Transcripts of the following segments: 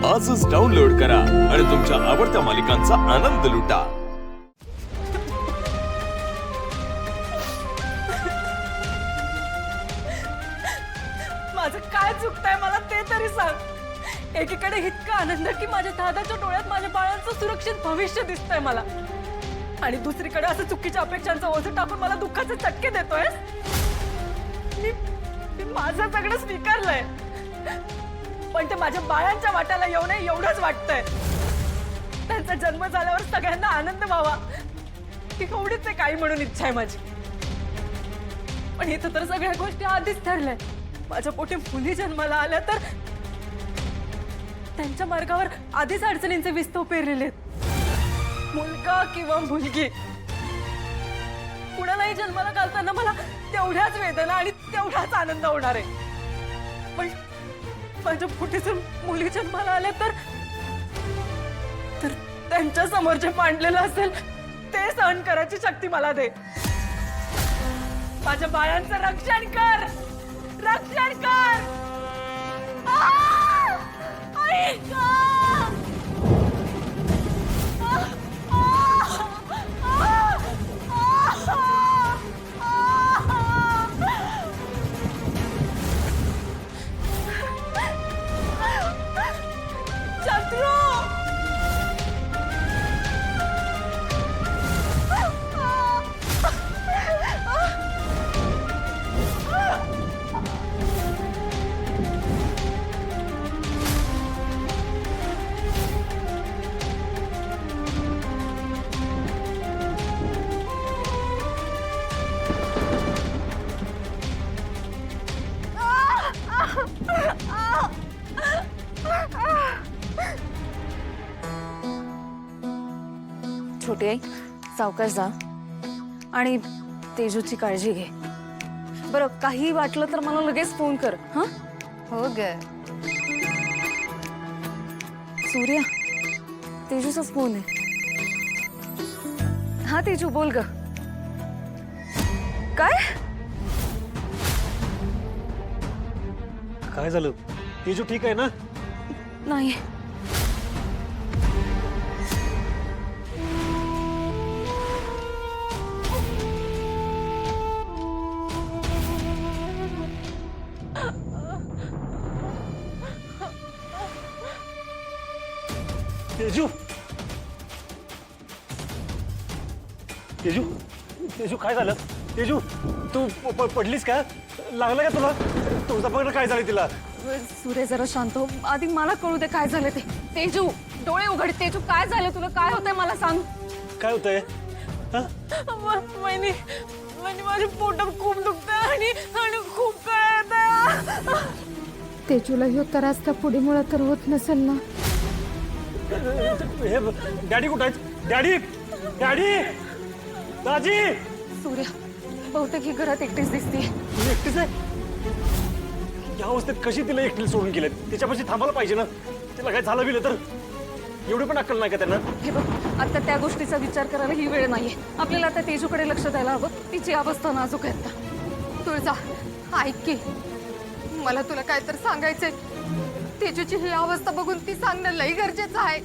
आजच डाउनलोड करा आणि तुमच्या आवडत्या मालिकांचा आनंद लुटा। माझं काय चुकतंय मला ते तरी सांग। एकीकडे इतका आनंद की माझ्या दादाच्या डोळ्यात माझ्या बाळांचं सुरक्षित भविष्य दिसतंय मला, आणि दुसरीकडे असं चुकीच्या अपेक्षांचं ओझं टाकून मला दुःखाचे चटके देतोयस। मी माझं सगळं स्वीकारलंय, पण ते माझ्या बाळांच्या वाट्याला येऊ नये एवढंच वाटतंय। त्यांचा जन्म झाल्यावर सगळ्यांना आनंद व्हावा एवढीच आहे काही म्हणून इच्छा आहे माझी। पण इथं तर सगळ्या गोष्टी आधीच ठरल्या। माझ्या पोटी मुली जन्माला आल्या तर त्यांच्या मार्गावर आधीच अडचणींचे विस्तव पेरलेले आहेत। मुलगा किंवा मुलगी कुणालाही जन्माला घालताना मला तेवढ्याच वेदना आणि तेवढाच आनंद होणार आहे। पण माझ्या पोटी जर मुली जन्माला आल्या तर त्यांच्या समोर जे मांडलेलं असेल ते सहन करायची शक्ती मला दे। माझ्या बाळांचं रक्षण कर, रक्षण कर। आई गं! शत्रू! छोटी आई, सावकाश जा आणि तेजूची काळजी घे। बरं, काही वाटलं तर मला लगेच फोन कर। हां? हो ग। सूर्या, तेजूचाच फोन आहे। हा तेजू, बोल ग। काय काय झालं? तेजू ठीक आहे ना? नाही, तेजू, तेजू, तेजू काय झालं? तेजू, तू पडलीस का? लागलं का तुला? तुझा पकडं काय झालं तिला? सूर्य जरा शांत हो, आधी मला कळू दे काय झालं ते। तेजू, डोळे उघड। तेजू, काय झालं तुला? काय होतंय मला सांग। काय होतंय? वहिनी, माझ्या पोटात खूप दुखतंय आणि खूप कळतंय। तेजूला ह्यो त्रास त्या पुढीमुळे तर होत नसेल ना? हे डॅडी कुठं आहेत? डॅडी, डॅडी, दाजी! सूर्या, बहुतेक ही घरात एकटीच दिसते। ती एकटीच आहे? या अवस्थेत कशी तिला एकटीला सोडून गेलेत? तिच्यापाशी थांबायला पाहिजे ना? तिला काय झालं बिलं तर? एवढी पण अक्कल नाही का त्यांना? हे बघ, आता त्या गोष्टीचा विचार करायला ही वेळ नाहीये। आपल्याला आता तेजूकडे लक्ष द्यायला हवं। तिची अवस्था नाजूक आहे आता। तुळजा, ऐक की, मला तुला काय तर सांगायचंय। तेजूची ही अवस्था बघून ती सांगणं लई गरजेचं आहे।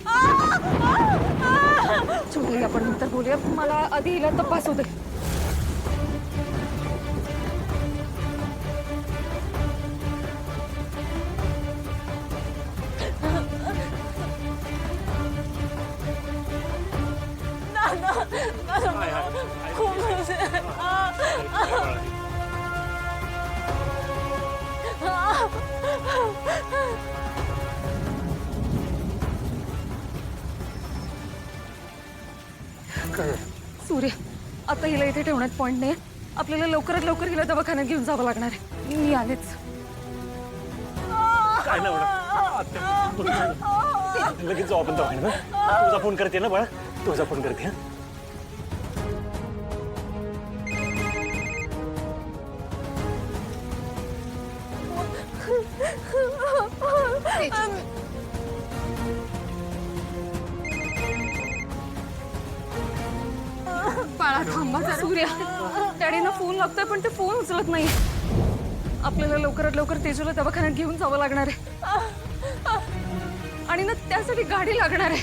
छोटी, आपण नंतर बोलूया। मला आधी हिला तपासू दे। सूर्य, आता हिला इथे ठेवण्यात पॉइंट नाही। आपल्याला लवकरात लवकर हिला दवाखान्यात घेऊन जावं लागणार आहे। मी आलेच। काय ना लगेच जाऊ आपण दवाखान्यात। तुझा फोन करते ना बाळा? तुझा फोन करते। हा, बाळा थांबा जरा. सूर्या, डॅडीना फोन लागतोय पण ते फोन उचलत नाही. आपल्याला लवकरात लवकर तेजूला दवाखान्यात घेऊन जावं लागणार आहे. आणि ना त्यासाठी गाडी लागणार आहे.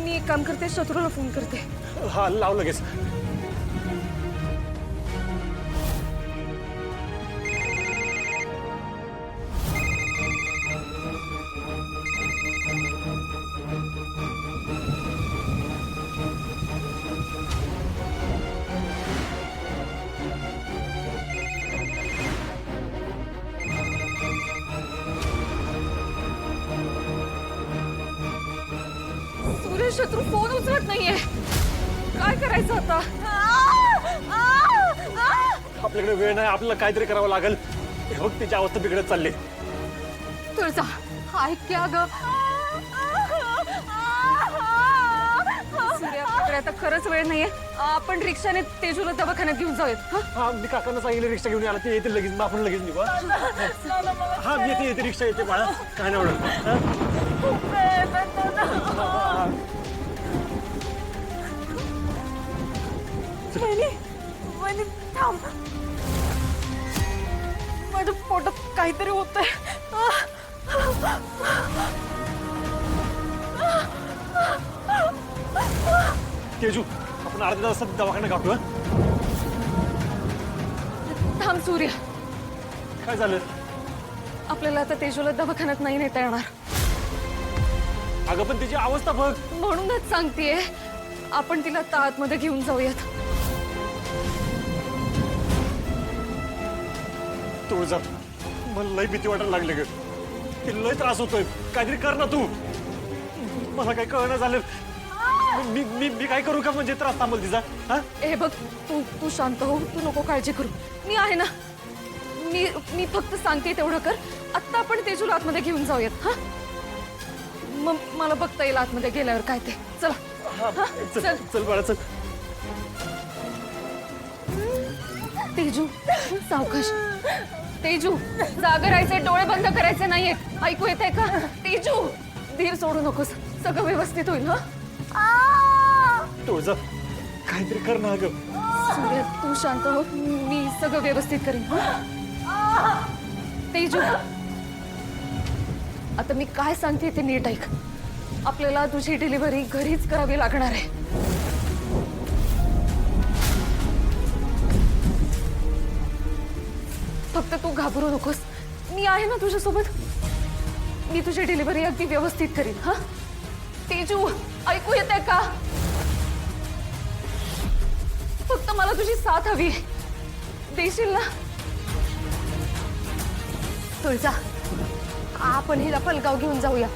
मी एक काम करते, शत्रूला फोन करते. हा लाव लगेच. सूर्य, शत्रू फोन उचलत नाहीये. काय करायचं आता? आपल्याकडे वेळ नाही, आपल्याला काहीतरी करावं लागेल. हे बघ तिची अवस्था बिघडत चालली. तुळजा ऐक की अगं. सूर्य, आपल्याकडे आता खरंच वेळ नाहीये. आपण रिक्षाने तेजूला दवाखान्यात घेऊन जाऊयात. हं? हा मी काकांना सांगितलं रिक्षा घेऊन यायला, ते येतील लगेच. मग आपण लगेच निघू. हा येते रिक्षा येते बाळा, काय नाही वहिनी थांब. माझ्या पोटात काहीतरी होतंय. तेजू, आपण अर्ध्या तासात दवाखाना गाठू. थांब सूर्य, काय झालं? आपल्याला आता तेजूला दवाखान्यात नाही नेता येणार. अगं पण तिची अवस्था बघ. म्हणूनच सांगतेय, आपण तिला आता आतमध्ये घेऊन जाऊयात. तुळजा, मला लय भीती वाटायला लागली ग. तिला लय त्रास होतोय. काहीतरी कर ना तू. मला काही कळणं झालं. मी मी मी काय करू का म्हणजे त्रास थांबल तिचा? हा हे बघ, तू शांत हो. तू नको काळजी करू. मी आहे ना. मी फक्त सांगते तेवढं कर. आत्ता आपण तेजूला आतमध्ये घेऊन जाऊयात. हा, मग मला बघता येईल आतमध्ये गेल्यावर काय ते. चला. हा, चल. चल बाळा चल. तेजू, सावकाश. तेजू, जागा राहायचे, डोळे बंद करायचे नाहीयेत. ऐकू येतंय का? तेजू, धीर सोडू नकोस. सगळं व्यवस्थित होईल. हा, तुळजा, काहीतरी कर ना अगं. सूर्य, तू शांत हो. मी सगळं व्यवस्थित करीन. हं? तेजू, आता मी काय सांगते ते नीट ऐक. आपल्याला तुझी डिलिव्हरी घरीच करावी लागणार आहे. फक्त तू घाबरू नकोस. मी आहे ना तुझ्यासोबत. मी तुझी डिलिव्हरी अगदी व्यवस्थित करीन. हा, तेजू, ऐकू येतंय का? फक्त मला तुझी साथ हवी. देशील ना? तुळजा, आपण हिला पलगाव घेऊन जाऊया.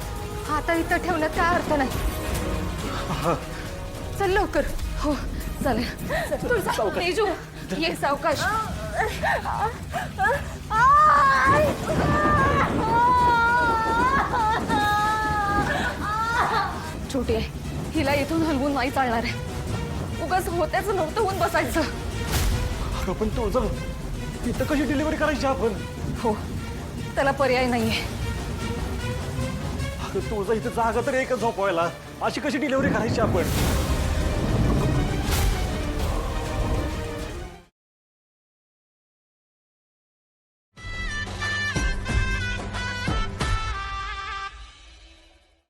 आता इथं ठेवण्यात काय अर्थ नाही. चल लवकर. हो, चालेल. तुझा तेजू, ये सावकाश. छोटी आहे, हिला इथून हलवून नाही चालणार आहे. उगाच होत्याचं नव्हतं होऊन बसायचं. अगं पण तुळजा, तिथं कशी डिलिव्हरी करायची आपण? हो, त्याला पर्याय नाहीये. अगं तुळजा, इथं जागा तर एकच झोपवायला. अशी कशी डिलिव्हरी करायची आपण?